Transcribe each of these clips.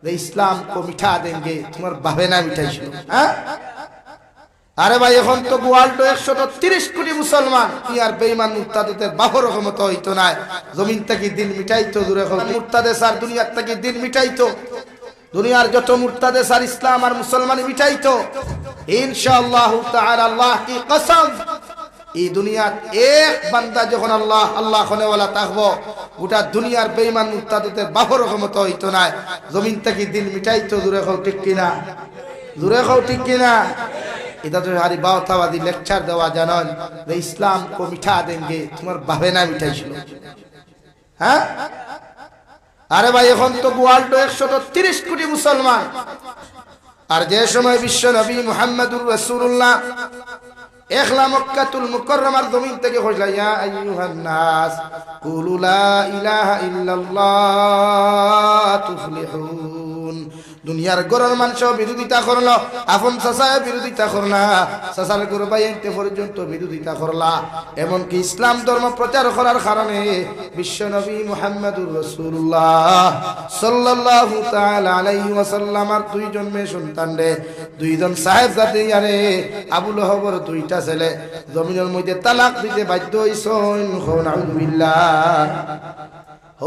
যে ইসলাম কো মিঠা দেंगे তোমার বাপে না মিঠাইছিল। হ্যাঁ আরে ভাই এখন তো ওয়ার্ল্ড 130 কোটি মুসলমান ইয়ার বেঈমান মুরতাদের বাপর রহমত হইতো না, জমিন থেকে দিন মিটাইতো দূরে হোক মুরতাদে স্যার দুনিয়া থেকে দিন মিটাইতো, দুনিয়ার যত মুরতাদে স্যার ইসলাম আর মুসলমান মিটাইতো ইনশাআল্লাহ তাআলা। আল্লাহ কি কসম, এই দুনিয়ার এক বান্দা যখন আল্লাহ আল্লাহ হনে ওয়ালা থাকবো গোটা দুনিয়ার বেঈমান মুরতাদের বাপর রহমত হইতো না, জমিন থেকে দিন মিটাইতো দূরে হোক ঠিক কিনা, দূরে হোক ঠিক কিনা। এটা তো হারি বাওতাবাদী লেকচার দেওয়া জানেন যে ইসলাম কো মিঠা দেंगे তোমার বাপে না মিঠাইছিল। হ্যাঁ আরে ভাই এখন তো ওয়ার্ল্ড 130 কোটি মুসলমান, আর যে সময় বিশ্ব নবী মুহাম্মদুর রাসূলুল্লাহ একলা মক্কাতুল মুকাররমার জমিন থেকে কইলা ইয়া আইয়ুহান নাস কুলু লা ইলাহা ইল্লাল্লাহ তুফলিহুন, দুনিয়ার গরর মানুষ বিরোধিতা করলো, আপন চাচায় বিরোধিতা করলা, চাচার গরু বাইতে পর্যন্ত বিরোধিতা করলা, এমনকি ইসলাম ধর্ম প্রচার করার কারণে বিশ্ব নবী মুহাম্মদুর রাসূলুল্লাহ সাল্লাল্লাহু তাআলা আলাইহি ওয়াসাল্লামের দুইজন মেয়ে সন্তান রে, দুইজন সাহেবজাদে আরে আবু লহবর দুইটা ছেলে জমিনের মধ্যে তালাক দিতে বাধ্য হইছেন। নাউযুবিল্লাহ।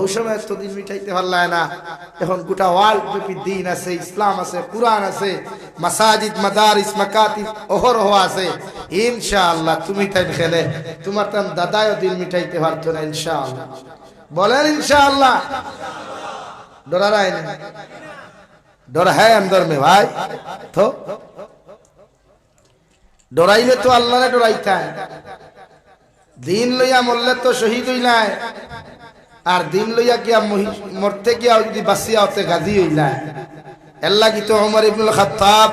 ওই সময় তো দিন মিটাইতে পারলায় না, এখন গোটা ওয়ার্ল্ড ব্যাপী দিন আছে, ইসলাম আছে, কুরআন আছে, মাসাজিদ মাদারিস মাকাতিব অহরহ আছে। ইনশাআল্লাহ তুমি তাই খেলে তোমার তার দাদাও দিন মিটাইতে পারতো না ইনশাআল্লাহ। বলেন ইনশাআল্লাহ। डरा रहा है नहीं, डर है अंदर में भाई, तो डराइले तो अल्लाह ने डराइता है, दीन लइया मरले तो शहीद हইলা আর দিন লইয়া কি মরতে গিয়া যদি বাঁচিয়া হতে গাজী হইলা। আল্লাহ কি তো ওমর ইবনুল খাত্তাব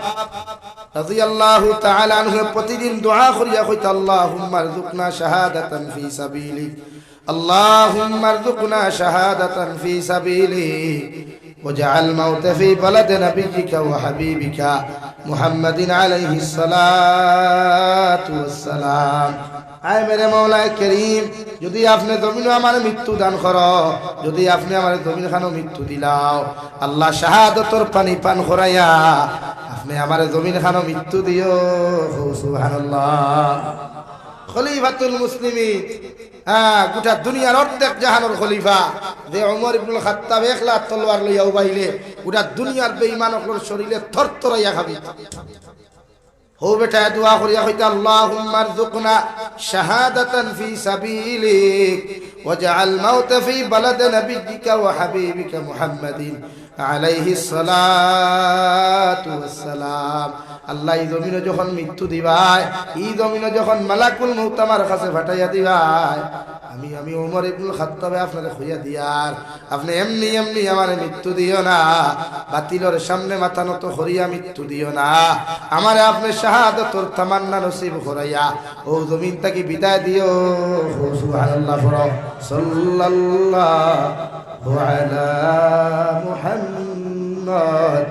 রাদিয়াল্লাহু তাআলা আনহু প্রতিদিন দোয়া করিয়া কইতা আল্লাহুম্মা রযুকনা শাহাদাতান ফি সাবিলিক, আল্লাহুম্মা রযুকনা শাহাদাতান ফি সাবিলিক ওয়াজআল মাউতা ফি বালাদি নাবিয়িকা ওয়া হাবিবিকা মুহাম্মাদিন আলাইহিস সালাতু ওয়াস সালাম। আয় মেরে মৌলা করিম, যদি আপনি জমিনে আমার মৃত্যু দান করো, যদি আপনি আমার জমিন খানো মৃত্যু দিলাও, আল্লাহ শাহাদতর পানি পান করাইয়া আপনি আমার জমিন খানো মৃত্যু দিও। সুবহানাল্লাহ। খলিফাতুল মুসলিমিন, হ্যাঁ গোটা দুনিয়ার অর্ধেক জাহানের খলিফা যে ওমর ইবনুল খাত্তাব একলা তলোয়ার লইয়া উবাইলে গোটা দুনিয়ার বেঈমানদের শরীরে থরথরাইয়া খাবি। हो बेटा दुआ करिया कइता अल्लाहुम्मा रज़ुकना शहादतन फी सबीलिक वजअल मौत फी बलद नबियिका व हबीबिका मुहम्मदिन আলাইহি সালাতু ওয়াস সালাম। আল্লাহ এই জমিনে যখন মৃত্যু দিবাই, এই জমিনে যখন মালাকুল মউত আমার কাছে ফাটাইয়া দিবাই, আমি ওমর ইবনুল খাত্তাব আপনারে কইয়া দিয়ার আপনি এমনি এমনি আমারে মৃত্যু দিও না, বাতিলের সামনে মাথা নত করিয়া মৃত্যু দিও না, আমারে আপনি শাহাদাতর তামান্না নসিব করাইয়া ও জমিন থেকে বিদায় দিও। সুবহানাল্লাহ। সাল্লাল্লাহু আলা মুহাম্মদ।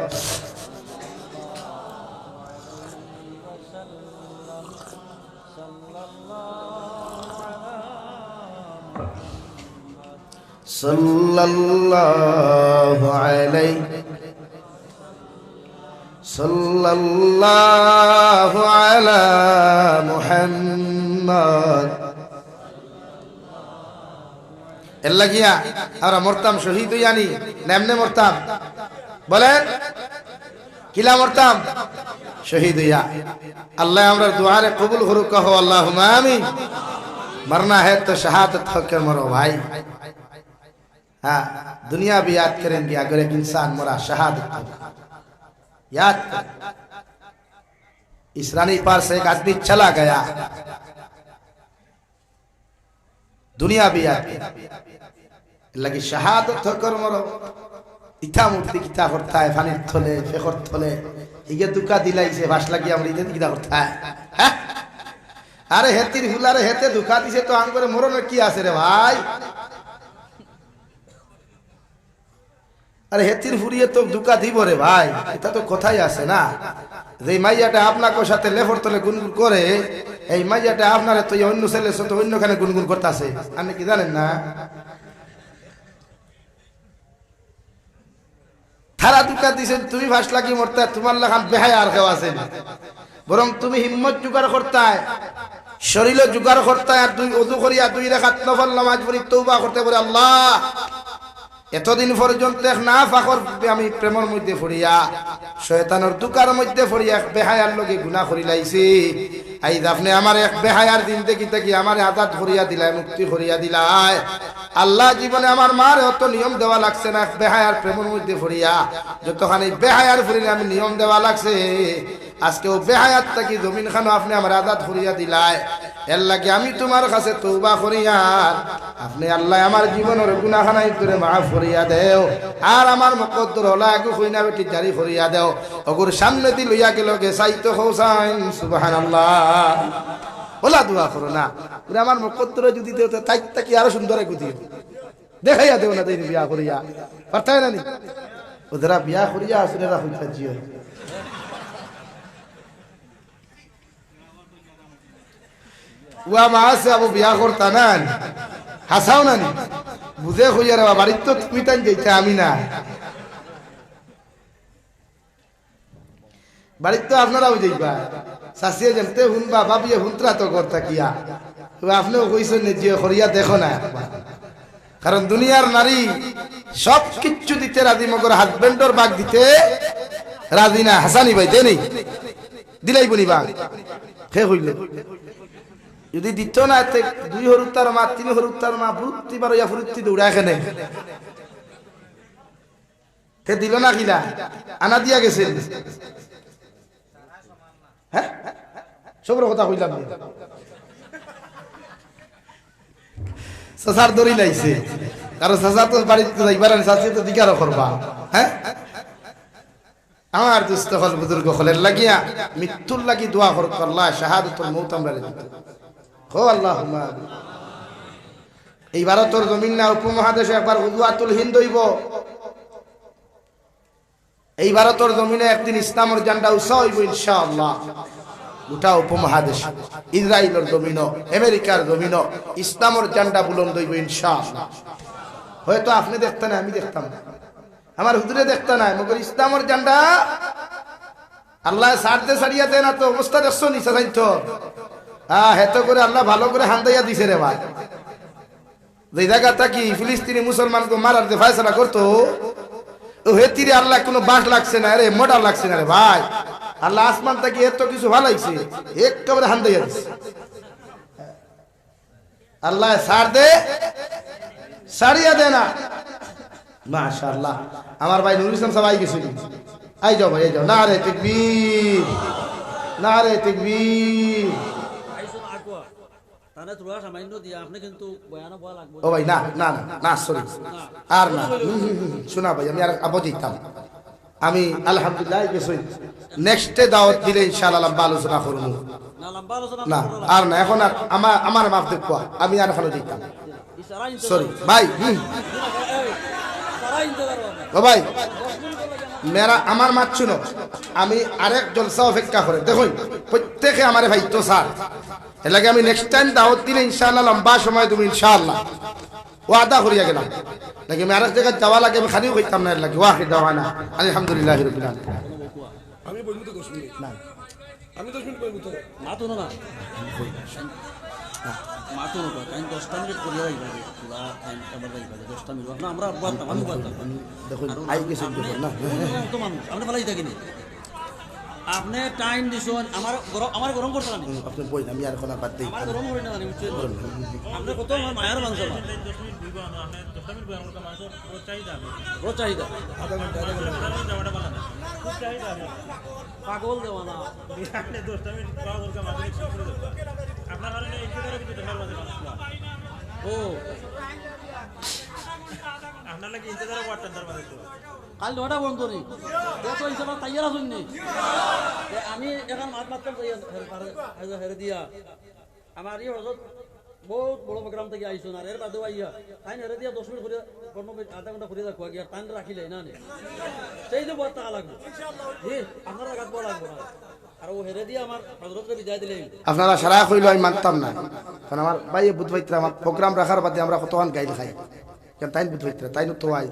সাল্লাল্লাহু আলাইহি সাল্লাল্লাহু আলা মুহাম্মদ। এর লাগিয়া আমরা মরতাম শহীদ হইয়ানি না এমনে মরতাম? বলেন কিলা মরতাম? শহীদ হইয়া। আল্লাহ আমরা দুআরে কবুল করুক, কहो আল্লাহুম্মা আমিন। मरना है तो शहादत होकर मरो भाई। हाँ, दुनिया भी याद करेंगे अगर एक इंसान मरा शहादत याद कर। इस रानी पार से एक आदमी चला गया, दुनिया भी याद लगी शहादत होकर मरो। इथा मूर्ति किता करता है फानी थले फेखर थले इगे दुका दिलाई से भाष लगी আমরা ইতে কিটা করতে হয়। হ্যাঁ আরে হেতির হুলারে হেতে দুকা দিছে তো আঙ্গরে মরনের কি আছে রে ভাই? আরে হেতির ফুরিয়ে তো দুকা দিব রে ভাই, এটা তো কথাই আছে না। যে মাইয়াটা আপনাকে সাথে লেফর তলে গুনগুন করে, এই মাইয়াটা আপনারে তো অন্য ছেলের সাথে অন্যখানে গুনগুন করতেছে, আপনি কি জানেন না? থারা দুকা দিছেন তুমি ফাঁস লাগি মরতে তোমার লাগান বেহায় আর কেউ আছে না বরং তুমি হিম্মত জোগাড় করতায় শরীর জোগাড় করতায় আর দুই ওযু করিয়া দুই রাকাত নফল নামাজ পড়ি তওবা করতে বলে আল্লাহ এতদিন পর্যন্ত না ফাকর আমি প্রেমের মধ্যে পড়িয়া শয়তানের দুকার মধ্যে পড়িয়া বেহায়ার লগে গুনাহ করি লাইছি আইজ আপনি আমার এক বেহায়ার দিন থেকে আমার আজাদ করিয়া দিলাই মুক্তি করিয়া দিলাই আল্লাহ জীবনে আমার মার অত নিয়ম দেওয়া লাগছে না বেহায়ার প্রেমের মধ্যে পড়িয়া যতখানি বেহায়ার পড়িলে আমি নিয়ম দেওয়া লাগছে আজকে ও বেহায়াত থাকি জমিন খানো আপনি আমার আজাদ করিয়া দিলাই এর লাগে আমি তোমার কাছে তওবা করিয়া আপনি আল্লাহ আমার জীবনের গুনাহখানাই করে মাফ করিয়া দেও আর আমার মুকদ্দর হলা আগু কইনা বেটি জারি করিয়া দেও ওগুর সামনে দি লইয়া গেল গে সাইতো হোসাইন সুবহানাল্লাহ ওলা দোয়া করো না ওরে আমার মুকদ্দর যদি দেও তাই তাকি আরো সুন্দর গুদি দেখাইয়া দেও না দেই বিয়া করিয়া পারতাই না নি ওদরা বিয়া করিয়া আসলে রাখুইতা জিও ওয়া মাসে আবু বিয়া করতা না হাসাও না নি বুঝে কইয়া রে বাড়িতে তো তুমি তাই যাইতা আমি না বাড়িতে তো আপনারাও যাইবা শাসিয়ে জানতে হুনবা ভাবিয়ে হুনত্রা তো করতা কিয়া তো আপনিও কইছেন যে করিয়া দেখো না কারণ দুনিয়ার নারী সব কিছু দিতে রাজি মগর হাজবেন্ডর বাগ দিতে রাজি না হাসানি ভাই দেনি দিলাই বলি বাগ খে হইল যদি দিত না দুই হরুত্তার মা তিন হরুত্তার মা ফুরুত্তি বারো ইয়া ফুরুত্তি দৌড়া এখানে তে দিল না কিলা আনা দিয়া গেছেন হ্যাঁ সবর কথা কইলাম সাসার দড়ি লাইছে কারণ সাসা তো বাড়িতে যাইবার সাসি তো দিকারও করবা হ্যাঁ আমার দুস্থ হল বুজুর্গ হলের লাগিয়া মৃত্যুর লাগি দোয়া করক আল্লাহ শাহাদাতুল মউত আমরা দিত ও আল্লাহুম্মা এই ভারতের জমিন না উপমহাদেশে একবার উযওয়াতুল হিন্দ হইব এই ভারতের জমিনে একদিন ইসলামের ঝান্ডা উঁচা হইব ইনশাআল্লাহ গোটা উপমহাদেশ ইসরায়েলের জমিন আমেরিকার জমিন ইসলামের ঝান্ডা বুলন্দ হইব ইনশাআল্লাহ হয়তো আপনি দেখতেন আমি দেখতাম না আমার হুজুরে দেখতে না মগর ইসলামের ঝান্ডা আল্লাহ সারতে সারিয়া দেয় না তো অবস্থা দেখছো নিচে যাইতো হেত করে আল্লাহ ভালো করে হান্দাইয়া দিছে রে ভাই যে জায়গাটা কি ফিলিস্তিনি মুসলমানকে মারার যে ফয়সালা করতো ও হেতিরে আল্লাহ কোনো বাস লাগছে না রে মোটা লাগছে না রে ভাই আল্লাহ আসমান থেকে এত কিছু ভালাইছে একেবারে হান্দাইয়া দিছে আল্লাহ সার দে সারিয়া দে না মাশাআল্লাহ আমার ভাই নুরুল ইসলাম সবাই গেছিল আই যাও ভাই যাও নারে তাকবীর নারে তাকবীর তানে তোরা সামান্য দিয়া আপনি কিন্তু বয়ান বলা লাগবে ও ভাই না না না সরি আর না শোনা ভাই আমি আর আবো দিতাম আমি আলহামদুলিল্লাহ গেছি নেক্সট দাওয়াত দিলে ইনশাআল্লাহ লম্বা আলোচনা করব না লম্বা আলোচনা না আর না এখন আর আমার মাফ দেখো আমি আর এখনো দিতাম সরি ভাই ও ভাই মেরা আমার মাত শুনো আমি আরেক জলসা অপেক্ষা করে দেখুন প্রত্যেকে আমারে ভাই তো স্যার এর লাগে আমি নেক্সট টাইম দাওয়াত দিলে ইনশাআল্লাহ লম্বা সময় তুমি ইনশাআল্লাহ ওয়াদা করিয়া গেলাম লাগে আমি আরেক জায়গায় যাওয়া লাগে আমি খালিও কইতাম না এর লাগে ওয়াহিদ দাওয়ানা আলহামদুলিল্লাহি রাব্বিল আলামিন আমি বলবো তো কষ্ট না আমি তো শুনতে বলবো তো না তো না মাতো না টাইম 10 মিনিট করে যাই ভাই পুরা টাইম আবার যাই ভাই 10 মিনিট না আমরা বলতাম আমি বলতাম দেখুন আই গেছে না তো মানুষ আমরা ভালোই থাকি না আপনি টাইম দিছেন আমার গরম করতে না আপনি বই আমি আর কোনা বাদ দেই আমার গরম হই না আমি আপনি কত আমার মায়ের মাংস 10 মিনিট দিব না আপনি 10 মিনিট বয়ান করতে মাংস রো চাহিদা আধা ঘন্টা যাওয়াটা বলা না খুব চাহিদা পাগল দেওয়া না আপনি 10 মিনিট পাওয়া দরকার মাঝে করে দেব আপনার কারণে ইন্তেজারের ভিতরে মাঝে ও আপনার লাগি ইন্তেজারের ওয়াটার দরবার আছে কাল ওটা বন্ধ নেই দেখো হিসাব তাইয়ার আছেন নি আমি এখন মাত মাত্র হেরে দিয়া আমার এই হযরত বহুত বড় প্রোগ্রাম থেকে আইছো না এর বাদে আইয়া তাই হেরে দিয়া 10 মিনিট করে আধা ঘন্টা করে রাখো আর টাইম রাখিলে না নে সেই যে বহুত টাকা লাগবে ইনশাআল্লাহ জি আপনারা কাজ বলা লাগবে না আর ও হেরে দিয়া আমার হযরতকে বিদায় দিলেন আপনারা সারা কইলো আমি মানতাম না কারণ আমার ভাই বুধবাইত্রা আমার প্রোগ্রাম রাখার বাদে আমরা কতক্ষণ গাইল খাই কেন তাই বুধবাইত্রা তাই তো আই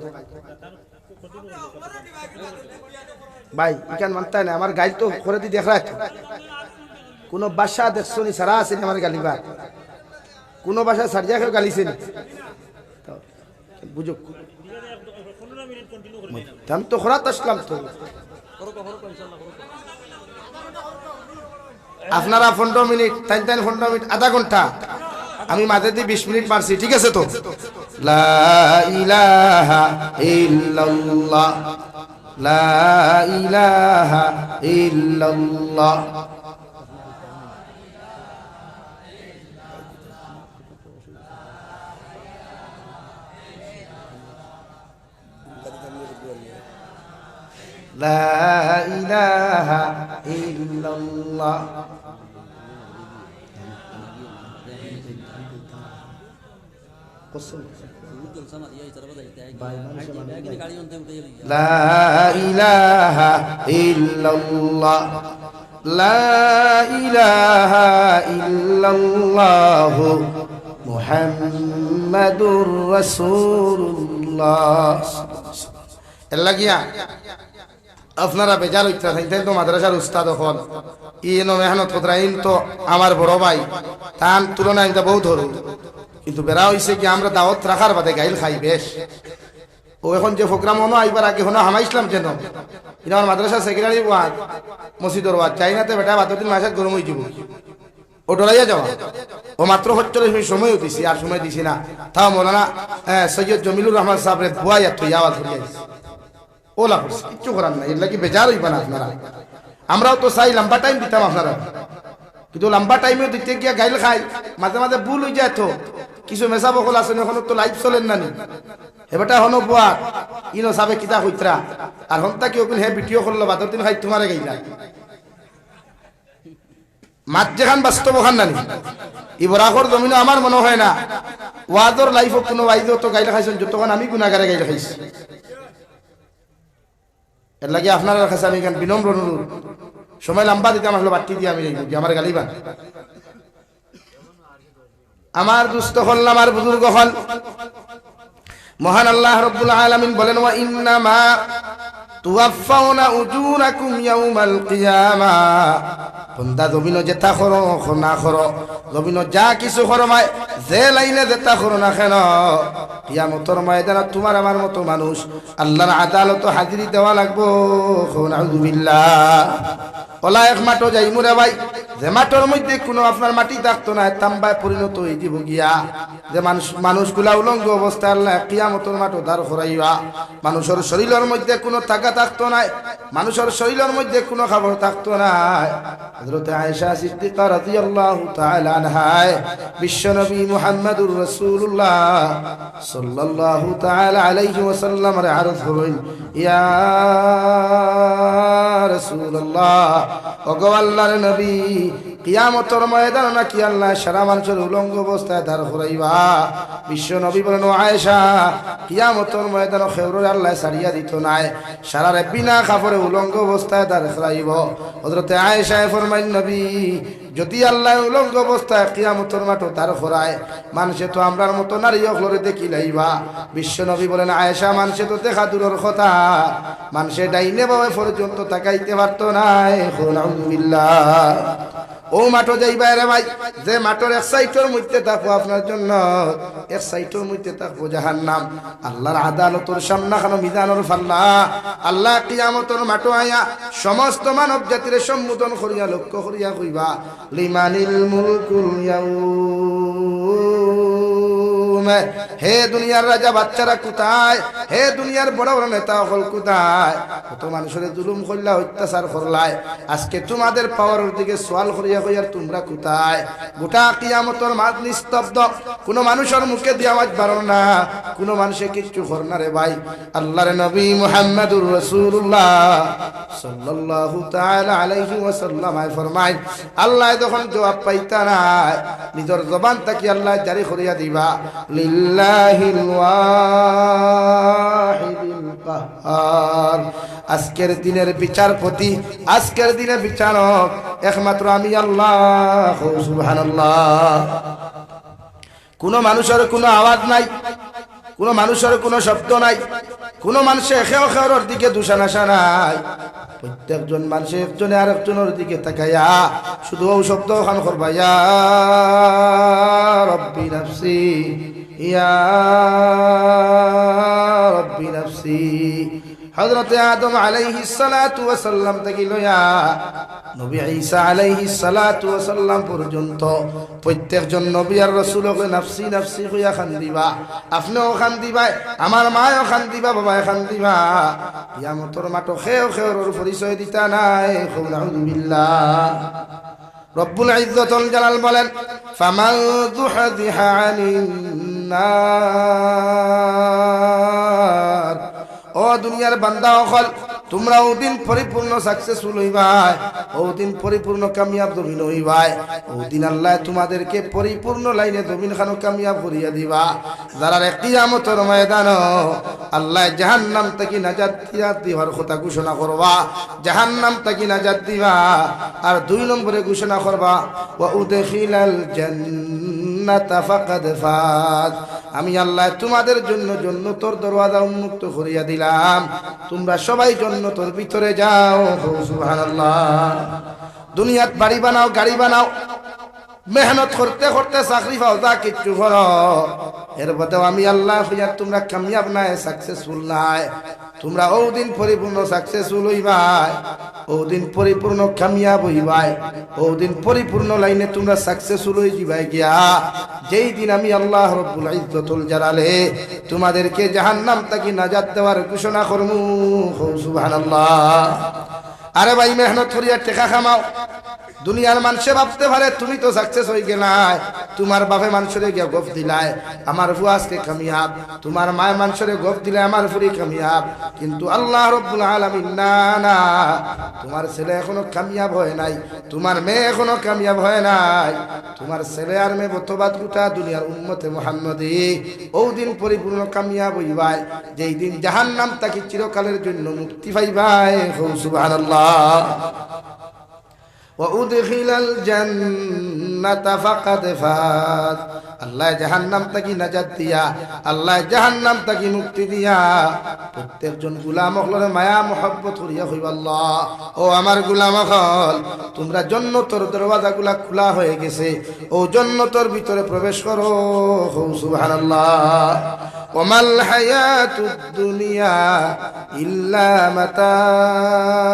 ভাই ইকান মানতে না আমার গাইল তো করে দি দেখ রাখ কোন বাসা দেখছো নি সারা আছে আমার গালিবার কোন বাসা সারিয়া কেউ গালিছে নি বুঝো আমি তো খরাত আসলাম তো আপনারা 15 মিনিট 15 মিনিট আধা ঘন্টা আমি মাঝে দিয়ে 20 মিনিট মারছি ঠিক আছে তো লা ইলাহা ইল্লাল্লাহ লা ইলাহা ইল্লাল্লাহ لا إله إلا الله لا إله إلا الله لا إله إلا الله محمد رسول الله এলাগিয়া আপনারা বেজার হইতে থাকতেন তো মাদ্রাসার উস্তাদ হল ইনো মেহনত কতরাইন তো আমার বড় ভাই তার তুলনায় এটা বহুত ধরু কিন্তু বেড়া হইছে কি আমরা দাওয়াত রাখার বাদে গাইল খাই বেশ ও এখন যে প্রোগ্রাম হনো আইবার আগে হনো হামাইছিলাম যেন এটা আমার মাদ্রাসা সেক্রেটারি ওয়াদ মসজিদর ওয়াদ চাইনাতে বেটা বাদদিন মাসে গরম হয়ে যাব ও ডরাইয়া যাওয়া ও মাত্র 45 সময় দিছি আর সময় দিছি না তাও মৌলানা সৈয়দ জমিলুর রহমান সাহেবের বুয়াইয়া তো আওয়াজ হইয়া ওলা কিচ্ছু করার নাই এগুলা কি বেজার হইবা না আপনারা আমরাও তো চাই লম্বা টাইম দিতাম আপনারা কিন্তু লম্বা টাইমেও দিতে গিয়া গাইল খাই মাঝে মাঝে ভুল হয়ে যায় তো কিছু মেসা বকল আছেন এখন তো লাইভ চলেন না নি এবারটা হনো বুয়া ইনো সাবে কিতা হইতরা আর হন্তা কি ওগুলো হে ভিডিও করলো বাদর দিন খাই তোমারে গাইলা মাত যেখান বাস্তব ওখান নানি ইবরাখর জমিনও আমার মনে হয় না ওয়াদর লাইফও কোনো ওয়াইজও তো গাইলে খাইছেন যতক্ষণ আমি গুনাহগারে গাইলে খাইছি এর লাগে আপনার কাছে আমি বিনম্র অনুরোধ সময় লম্বা দিতে আমার বাড়তি দিয়ে আমি আমার গালিবান আমার দুস্থ হল আমার বুজুর্গ হল মহান আল্লাহ রাব্বুল আলামিন বলেন ওয়া ইন্নামা তুওয়াফাউনা উজুরাকুম ইয়াউমাল কিয়ামা বন্দা জমিনো যেটা করো না করো জমিনো যা কিছু করমায় যে লাইনে যেটা করো না কেন কিয়ামতের ময়দানে তোমার আমার মতো মানুষ আল্লাহর আদালত হাজিরি দেওয়া লাগবো নাউযুবিল্লাহ ওলা এক মাঠও যাই মুরে ভাই যে মাঠের মধ্যে কোনো আপনার মাটি থাকতো না তাম্বায় পরিণত হয়ে যাব গিয়া যে মানুষগুলা উলঙ্গ অবস্থায় আল্লাহ কিয়ামতের মাঠও দাঁড় করাইবা মানুষের শরীরের মধ্যে কোনো টাকা থাকতো না মানুষের শরীরের মধ্যে কোনো খাবার থাকতো না হযরত আয়েশা সিদ্দিকা রাদিয়াল্লাহু তাআলা আনহা বিশ্বনবী মুহাম্মদুর রাসূলুল্লাহ সাল্লাল্লাহু তাআলা আলাইহি ওয়াসাল্লাম এর আরজ হলেন ইয়া রাসূলুল্লাহ ওগো আল্লাহর নবী কিয়ামতের ময়দানে নাকি আল্লাহ সারা মানুষের উলঙ্গ অবস্থায় দাঁড় করাইবা বিশ্ব নবী বলেন ও আয়েশা কিয়ামতের ময়দানে খেউরে আল্লাহ ছাড়িয়া দিত নাই সারা বিনা কাপড়ে উলঙ্গ অবস্থায় দাঁড় করাইব হযরত আয়েশা ফরমাইন নবী যদি আল্লাহ উলঙ্গ অবস্থায় কিয়ামতের মাঠে দাঁড় করায় মানুষে তো আমরার মতো নারী অখলরে দেখি লাইবা বিশ্ব নবী বলেন আয়েশা মানুষে তো দেখা দূরের কথা মানুষে ডাইনে বাবা পর্যন্ত তাকাইতে পারতো না আলহামদুলিল্লাহ ও মাঠো যাইবা রে ভাই যে মাঠের এক সাইটের মধ্যে থাকবো আপনার জন্য এক সাইটের মধ্যে থাকবো জাহান্নাম আল্লাহর আদালতের সামনে খানো মিজানুর ফাল্লা আল্লাহ কিয়ামতের মাঠে আয়া সমস্ত মানব জাতির সম্বোধন করিয়া লক্ষ্য করিয়া কইবা লিমানিল মুলকুল ইয়াউম হে দুনিয়ার রাজা বাচ্চারা কোথায় হে দুনিয়ার বড় বড় নেতা হল কোথায় কত মানুষের জুলুম করলা অত্যাচার করলাই আজকে তোমাদের পাওয়ারের দিকে সওয়াল করিয়া কইয়ার তোমরা কোথায় গোটা কিয়ামতের মাঠ নিস্তব্ধ কোনো মানুষের মুখে দিয়ে আওয়াজ বাড়ো না কোনো মানুষে কিচ্ছু কর না রে ভাই আল্লাহর নবী মুহাম্মদুর রাসূলুল্লাহ সাল্লাল্লাহু তাআলা আলাইহি ওয়াসাল্লাম ফরমায় আল্লাহ যখন জবাব পাইতা না নিজের জবান থেকে আল্লাহ জারি করিয়া দিবা লিল্লাহিল ওয়াহিদিল কাহ্হার আজকের দিনের বিচারপতি আজকের দিনের বিচারক একমাত্র আমি আল্লাহ সুবহানাল্লাহ কোনো মানুষের কোনো আওয়াজ নাই কোনো মানুষের কোনো শব্দ নাই কোনো মানুষে খেও খেওর দিকে দুষানাশা নাই প্রত্যেকজন মানুষে একজনে আরেকজনের দিকে তাকাইয়া শুধু ও শব্দ খান করবা ইয়া রব্বি নাফসি ইয়া রব্বি নাফসি হযরত আদম আলাইহিস সালাতু ওয়াস সালাম থেকে লয়া নবী ঈসা আলাইহিস সালাতু ওয়াস সালাম পর্যন্ত প্রত্যেকজন নবী আর রাসূলকে নাফসি নাফসি কইয়া খান দিবা আপনিও খান দিবা আমার মায়ও খান দিবা বাবাও খান দিবা কিয়ামতের মাঠে খেও খেওর পরিচয় দিতা নাই নাউযু বিল্লাহ রব্বুল ইজ্জতুল জালাল বলেন ফামান যুহযিহা আনিন নার ও দুনিয়ার বান্দা হল তোমরা ওদিন পরিপূর্ণ সাকসেসফুল হইবাই ওদিন পরিপূর্ণ কামিয়াব জমিন হইবাই ওদিন আল্লাহ তোমাদেরকে পরিপূর্ণ লাইনে জমিন খানো কামিয়াব করিয়া দিবা যারা কিয়ামতের ময়দান আল্লাহ জাহান্নাম থেকে নাজাত দিবার কথা ঘোষণা করবা জাহান্নাম থেকে নাজাত দিবা আর 2 নম্বরে ঘোষণা করবা ওয়া উদখিলাল জান্নাতা ফাকাদ ফাজ আমি আল্লাহ তোমাদের জন্য জান্নাতের দরওয়াজা উন্মুক্ত করিয়া দিলাম তোমরা সবাই জান্নাতের ভিতরে যাও সুবহানাল্লাহ দুনিয়াত বাড়ি বানাও গাড়ি বানাও মেহনত করতে করতে চাকরি পাও যা কিছু করো এর বদলে আমি আল্লাহ ফিয়ার তোমরা কামিয়াব নাই সাকসেসফুল নাই তোমরা ওদিন পরিপূর্ণ সাকসেসফুল হইবাই ওদিন পরিপূর্ণ কামিয়াব হইবাই ওদিন পরিপূর্ণ লাইনে তোমরা সাকসেসফুল হই যাবাই গিয়া যেই দিন আমি আল্লাহ রব্বুল ইজ্জতুল জালালে তোমাদেরকে জাহান্নাম থেকে নাজাত দেওয়ার ঘোষণা করমু সুবহানাল্লাহ আরে ভাই মেহনত করিয়া টাকা কামাও দুনিয়ার মানুষে ভাবতে পারে তুমি তো সাকসেস হয়ে গেলাই তোমার বাপে মানুষরে গিয়া গফ দিলাই আমার ফুয়া আজকে কামিয়াব তোমার মায় মানুষরে গফ দিলে আমার ফুরি কামিয়াব কিন্তু আল্লাহ রব্বুল আলামিন না না তোমার ছেলে এখনো কামিয়াব হয় নাই তোমার মেয়ে এখনো কামিয়াব হয় নাই তোমার ছেলে আর মেয়ে বতবাদ গোটা দুনিয়ার উম্মতে মুহাম্মদী ওই দিন পরিপূর্ণ কামিয়াব হইবাই যেই দিন জাহান্নাম থেকে চিরকালের জন্য মুক্তি পাইবাই সুবহানাল্লাহ وأدخل الجنة فقد فاز আল্লাহ জাহান্নাম থেকে নাজাত দিয়া আল্লাহ জাহান্নাম থেকে মুক্তি দিয়া প্রত্যেকজন গোলাম হলরে মায়া মোহব্বত করিয়া হইবা আল্লাহ ও আমার গোলাম হল তোমরা জান্নাতের দরওয়াজাগুলা খোলা হয়ে গেছে ও জান্নাতের ভিতরে প্রবেশ করো সুবহানাল্লাহ ওয়ামাল হায়াতুদ দুনিয়া ইল্লা মাতাউল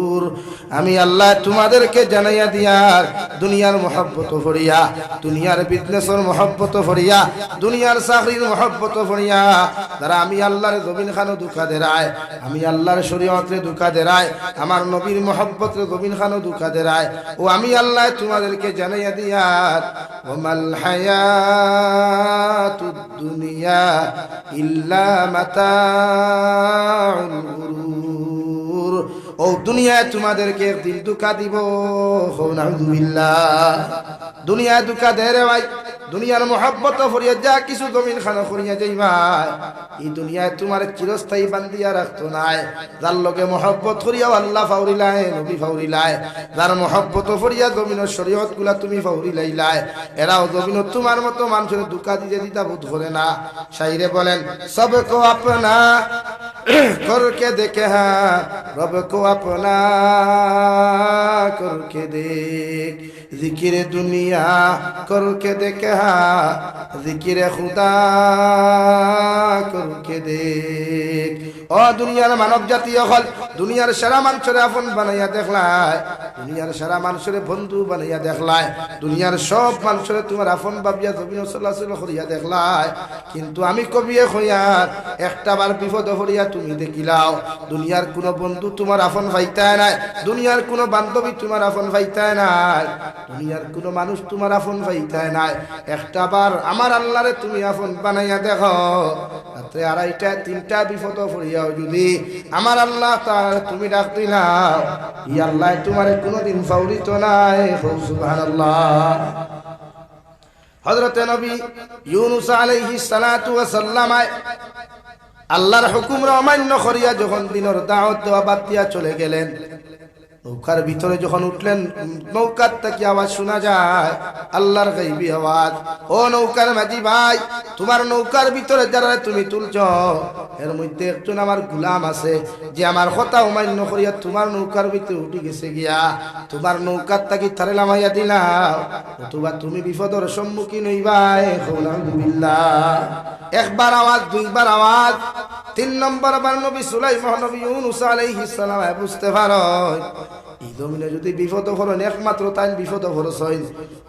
গুরুর আমি আল্লাহ তোমাদেরকে জানাইয়া দিয়ার দুনিয়ার মহব্বত ভরিয়া দুনিয়ার বিজনেসের মহব্বত ভরিয়া দুনিয়ার চাকরির মহব্বত ভরিয়া যারা আমি আল্লাহর জমিন খানো দুঃখা দেরায় আমি আল্লাহর শরীয়তরে দুঃখা দেরায় আমার নবীর মহব্বতরে জমিন খানো দুঃখা দেরায় ও আমি আল্লাহ তোমাদেরকে জানাইয়া দিয়ার ওয়ামাল হায়াতুদ দুনিয়া ইল্লা মাতাউল গুরুর ও দুনিয়ায় তোমাদেরকে একদিন দুঃখা দিব নাউযুবিল্লাহ দুনিয়ায় দুঃখা দে রে ভাই দুনিয়ার মহব্বত ফরিয়া যা কিছু জমিন খানা করিয়া যাইবা এই দুনিয়ায় তোমার চিরস্থায়ী বান্দিয়া রাখতো নাই যার লগে মহব্বত করিয়া আল্লাহ ফাউরিলাই নবী ফাউরিলাই যার মহব্বত ফরিয়া জমিনের শরীয়ত গুলা তুমি ফাউরিলাইলাই এরাও জমিনত তোমার মতো মানুষের দুঃখা দিতে দিতা বোধ করে না শাইরে বলেন সবকো আপনা করকে দেখে হ্যাঁ রব কো আপনা করকে দেখ জিকিরে দুনিয়া করকে দেখে হ্যাঁ জিকিরে খুদা করকে দেখ ও দুনিয়ার মানব জাতি হল দুনিয়ার সারা মানুষের আপন বানাইয়া দেখলায় দুনিয়ার সারা মানুষের বন্ধু বানাইয়া দেখলায় দুনিয়ার সব মানুষের তোমার আপন ভাবিয়া জমিন চলাচল করিয়া দেখলায় কিন্তু আমি কবিয়ে হইয়ার একটা বার বিপদ হরিয়া তুমি দেখিলাও দুনিয়ার কোনো বন্ধু তোমার আপন পাইতায় নাই দুনিয়ার কোনো বান্ধবী তোমার আপন পাইতায় নাই দুনিয়ার কোনো মানুষ তোমার আপন পাইতায় নাই একটা বার আমার আল্লাহরে তুমি আপন বানাইয়া দেখো রাতে 2টা 3টা বিপদ হরিয়াও যদি আমার আল্লাহ তাআলা তুমি ডাক দিলাও ই আল্লাহ তোমারে কোনোদিন ফাউরিত নাই সুবহানাল্লাহ হযরত নবী ইউনূস আলাইহিস সালাতু ওয়াস সালাম আল্লাহর হুকুম অমান্য করিয়া যখন দিনের দাওয়াত দেওয়া বাদ দিয়া চলে গেলেন নৌকার ভিতরে যখন উঠলেন নৌকার থেকে আওয়াজ শোনা যায়, আল্লাহর গায়বী আওয়াজ। ও নৌকার মাঝি ভাই, তোমার নৌকার ভিতরে যারা তুমি তুলছ এর মধ্যে একজন আমার গোলাম আছে যে আমার কথা অমান্য করিয়া তোমার নৌকার ভিতরে উঠে গেছে গিয়া, তোমার নৌকার তাকে তারে নামাইয়া দিলাম, অথবা তুমি বিপদের সম্মুখীন হইবাই। একবার আওয়াজ, দুইবার আওয়াজ, 3 নম্বর বার নবী সুলাইমান নবী ইউনূস আলাইহিস সালাম বুঝতে পারো এই জমিনে যদি বিপদ হলেন একমাত্র তাই বিপদ হরসইন।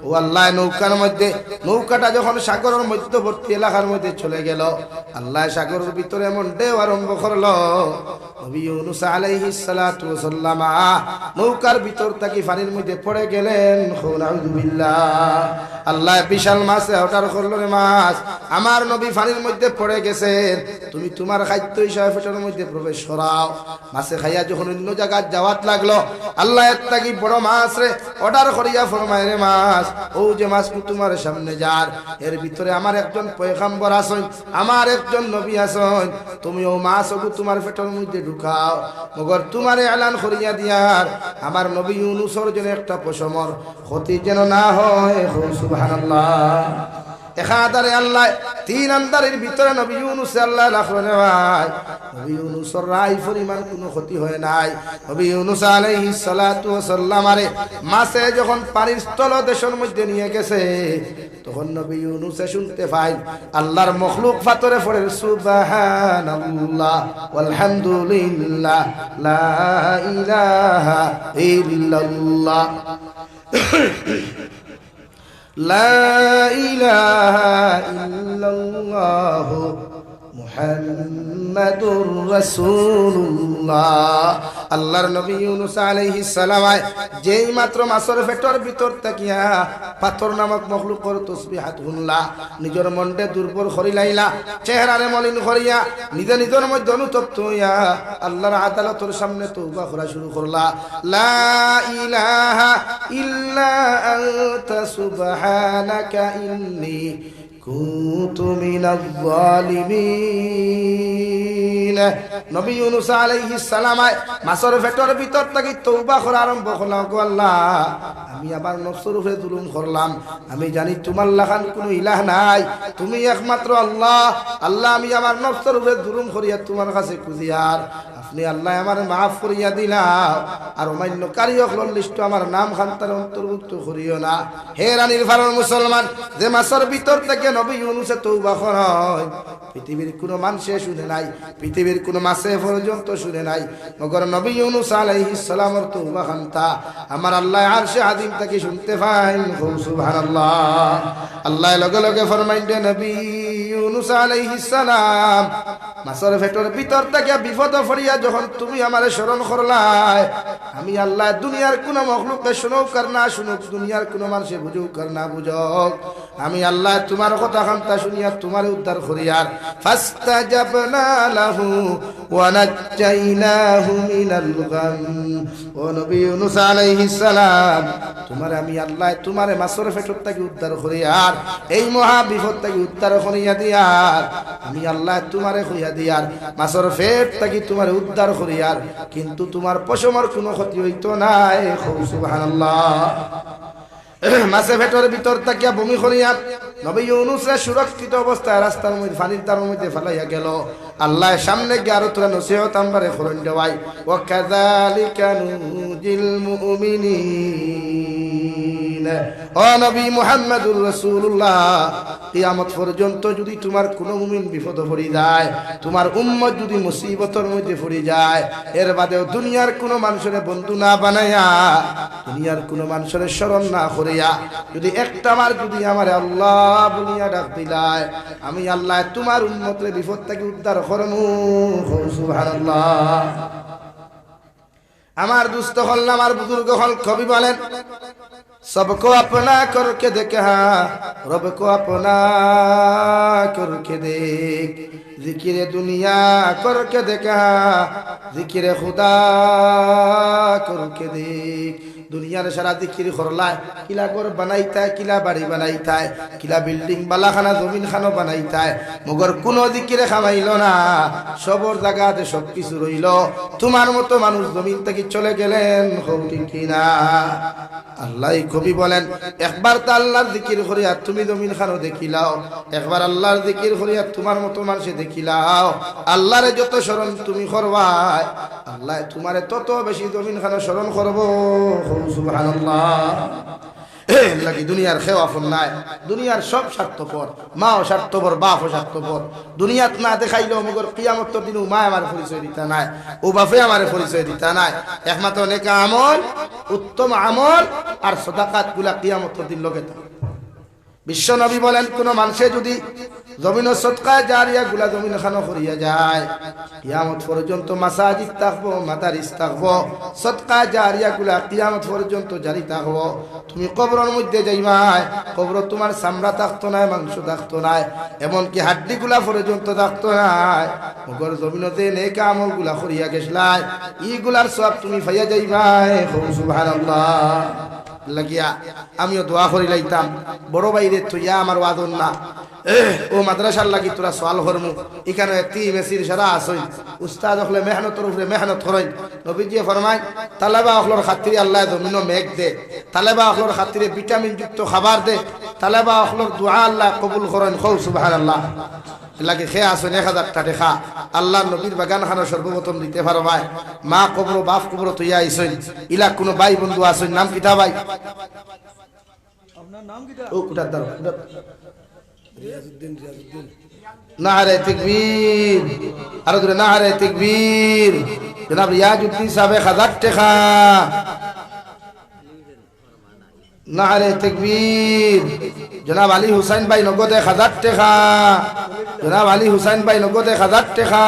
ও আল্লাহ নৌকার মধ্যে, নৌকাটা যখন সাগরের মধ্যবর্তী এলাকার মধ্যে চলে গেল, আল্লাহ সাগরের ভিতরে এমন ঢেউ আরম্ভ করলো, নবী ইউনূস আলাইহিস সালাতু ওয়াস সালাম নৌকার ভিতর থেকে পানির মধ্যে পড়ে গেলেন। আউযুবিল্লাহ। আল্লাহ বিশাল মাছে অর্ডার করলো, রে মাছ আমার নবী পানির মধ্যে পড়ে গেছেন, তুমি তোমার খাদ্য হিসাবে পেটের মধ্যে প্রবেশ করাও। মাছে খাইয়া যখন অন্য জায়গায় যাওয়াত লাগলো, আল্লাহ এর থাকি বড় মাছ রে অর্ডার করিয়া ফরমায়, রে মাছ ও যে মাছ তোমার সামনে যার এর ভিতরে আমার একজন পয়গম্বর আছেন, আমার একজন নবী আছেন, তুমি ও মাছ ওগু তোমার পেটের মধ্যে ঢুকাও, মগর তোমারে এলান করিয়া দিয়ার আমার নবী ইউনূসের জন্য একটা পশমর ক্ষতি যেন না হয়। সুবহানাল্লাহ। এখাদারে আল্লাহ 3 আন্দারের ভিতরে নবী ইউনূস আল্লাহ রাখলেন, ভাই নবী ইউনূসের রাই পরিমাণ কোনো ক্ষতি হয় নাই। নবী ইউনূস আলাইহিস সালাতু ওয়াস সালাম আরে মাছে যখন পানির স্থলদেশের মধ্যে নিয়ে গেছে, তখন নবী ইউনূস শুনতে পাই আল্লাহর মখলুক ফাতরে পড়ে সুবহানাল্লাহ ওয়ালহামদুলিল্লাহ লা ইলাহা ইল্লাল্লাহ লা ইলাহা ইল্লাল্লাহ মুহাম্মাদুর রাসূলুল্লাহ। আল্লাহর নবী ইউনূস আলাইহিস সালাম যেই মাত্র মাছের পেটের ভিতর থাকিয়া পাথর নামক মখলুকর তাসবিহাত শুনলা, নিজের মনকে দুর্বল করিলাইলা, চেহারারে মলিন করিয়া নিজের মধ্যে অনুতপ্ত হইয়া আল্লাহর আদালতের সামনে তওবা করা শুরু করলা। লা ইলাহা ইল্লা আনতা সুবহানাকা ইন্নী কুনতু মিনাজ জালিমিন। নবী ইউনূস আলাইহিস সালাম মাছের পেটের ভিতর থেকে তওবা করা আরম্ভ করলেন, গো আল্লাহ আমি আমার নফসের উপরে জুলুম করলাম, আমি জানি তোমার লাগান কোনো ইলাহ নাই, তুমি একমাত্র আল্লাহ। আল্লাহ আমি আমার নফসের উপরে জুলুম করিয়া তোমার কাছে খুঁজিয়ার আপনি আল্লাহ আমার মাফ করিয়া দিলাম, আর অমান্যকারী অকলর লিস্ট আমার নাম খান্তার অন্তর্ভুক্ত করিও না। হে রানীর ফারুর মুসলমান, যে মাছের ভিতর থেকে নবী ইউনূসে তওবা করে পৃথিবীর কোনো মানুষে শুনে নাই, পৃথিবীর কোনো মাছে পর্যন্ত শুনে নাই, মগর নবী ইউনূস আলাইহিস সালামের তওবা খান্তা আমার আল্লাহ আরশে আযীম থেকে শুনতে পাই। সুবহানাল্লাহ। আল্লাহ লগে লগে ফরমাইন, নবী ইউনূস আলাইহিস সালাম মাছের পেটের ভিতর থেকে বিপদ পড়িয়া যখন তুমি আমারে স্মরণ করলাই, আমি আল্লাহ দুনিয়ার কোনো মখলুককে শুনুক আর না শুনুক, দুনিয়ার কোনো মানুষে বুঝুক আর না বুঝুক, আমি আল্লাহ তোমার কথা খান্তা শুনিয়া তোমার উদ্ধার করিয়ার ফাস্তাজাবনা লাহু ওয়া নাজ্জাইনাহু মিনাল গাম। ও নবী ইউনূস আলাইহিস সালাম, তোমার আমি আল্লাহ তোমারে মাছের পেট থেকে উদ্ধার করিয়ার এই মহা বিপদ থেকে উদ্ধার করিয়া দিয়ার আমি আল্লাহ তোমারে কইয়া দিয়ার মাছের পেট থেকে তোমার উদ্ধার করিয়ার, কিন্তু তোমার পশমের কোনো ক্ষতি হইতো নাই। সুবহানাল্লাহ। মাছে পেটের ভিতর থাকিয়া বমি করিয়া নবী ইউনূস সুরক্ষিত অবস্থায় রাস্তার মধ্যে পানির তার মধ্যে ফেলাইয়া গেল। আল্লাহ সামনে গিয়ে আরো তোরা নসিহত আমবারে খরণ দেওয়াই, ওয়া কাযালিকা নুজিল মুমিনিন। ও নবী মুহাম্মদুর রাসূলুল্লাহ, কিয়ামত পর্যন্ত যদি তোমার কোনো মুমিন বিপদে পড়ে যায়, তোমার উম্মত যদি মুসিবতের মধ্যে পড়ে যায়, এর বাদেও দুনিয়ার কোনো মানুষের বন্ধু না বানায়া, দুনিয়ার কোনো মানুষের স্মরণ না করিয়া যদি একটা বার যদি আমার আল্লাহ বলিয়া ডাক দিলায়, আমি আল্লাহ তোমার উম্মতের বিপদ থেকে উদ্ধার করমু। সুবহানাল্লাহ। আমার দুস্থ হল, আমার বুজুর্গ হল কবি বলেন, सबको अपना करके देखा रब को अपना करके देख, जिक्र दुनिया करके देखा जिक्र खुदा करके देख, দুনিয়ার সারা দিকির করলায় কিলা ঘর বানাইতায় কিলা বাড়ি বানাইতায় কিলা বিল্ডিং বালাখানা জমিন খানো বানাইতায় মগর কোনো দিকিরে খামাইল না সবর জায়গাতে সব কিছু রইল তোমার মতো মানুষ জমিন থেকে চলে গেলেন হোক ঠিক কিনা আল্লাহ কবি বলেন একবার তো আল্লাহর জিকির করিয়া তুমি জমিন খানো দেখিলাও একবার আল্লাহর জিকির করিয়া তোমার মতো মানুষে দেখিলাও আল্লাহরে যত স্মরণ তুমি করবাই আল্লাহ তোমারে তত বেশি জমিন খানো স্মরণ করবো সুবহানাল্লাহ লাগি দুনিয়ার খেও আপন নাই দুনিয়ার সব স্বার্থপর মাও স্বার্থপর বাপও স্বার্থপর দুনিয়াত না দেখাইলেও মগর কিয়ামত দিন মা আমার পরিচয় দিতা নাই ও বাপে আমার পরিচয় দিতা নাই একমাত্র নেকা আমল উত্তম আমল আর সাদাকাত গুলা কিয়ামত দিন লগে বিশ্ব নবী বলেন কোন মানুষে যদি জমিন সদকা জারিয়া গুলা জমিন খানো করিয়া যায় কিয়ামত পর্যন্ত মাসাজিদ থাকবো মাদারিস থাকবো সদকা জারিয়া গুলা কিয়ামত পর্যন্ত জারি থাকবো তুমি কবরের মধ্যে যাইবাই কবর তোমার চামড়া থাকতো না মাংস থাকতো না এমনকি হাড্ডি গুলা পর্যন্ত থাকতো না মগর জমিনতে নেক আমল গুলা করিয়া গেছলাই ইগুলার সব তুমি পাইয়া যাইবাই সুবহানাল্লাহ লাগিয়া আমিও দোয়া করি লাইতাম বড় ভাইরে তুইয়া আমার ওয়াদন না ও মাদ্রাসার লাগি তোরা সওয়াল করমু এখানে তি মেসির সারা আসই উস্তাদ হলে মেহনতের উপরে মেহনত করেন নবীজি ফরমায় তালেবা হলর খাতিরে আল্লাহ জমিন মেঘ দে তালেবা হলর খাতিরে ভিটামিন যুক্ত খাবার দে তালেবা হলর দোয়া আল্লাহ কবুল করেন খৌ সুবহানাল্লাহ লাগে খেয়ে আসুন 1000 টাকা খা আল্লাহ নবীর বাগান খানা সর্বপ্রথম দিতে পারবাই মা কবর বাপ কবর তুইয়া আইসই ইলা কোনো ভাই বন্ধু আসুন নাম কিতা ভাই আপনার নাম কিতা ও কুটার দাও রিয়াজউদ্দিন নারে তাকবীর আর ধরে নারে তাকবীর জনাব রিয়াজউদ্দিন সাহেব 1000 টাকা নারে তাকবীর জনাব আলী হুসাইন ভাই নগদে 1000 টাকা জনাব আলী হুসাইন ভাই নগদে 1000 টাকা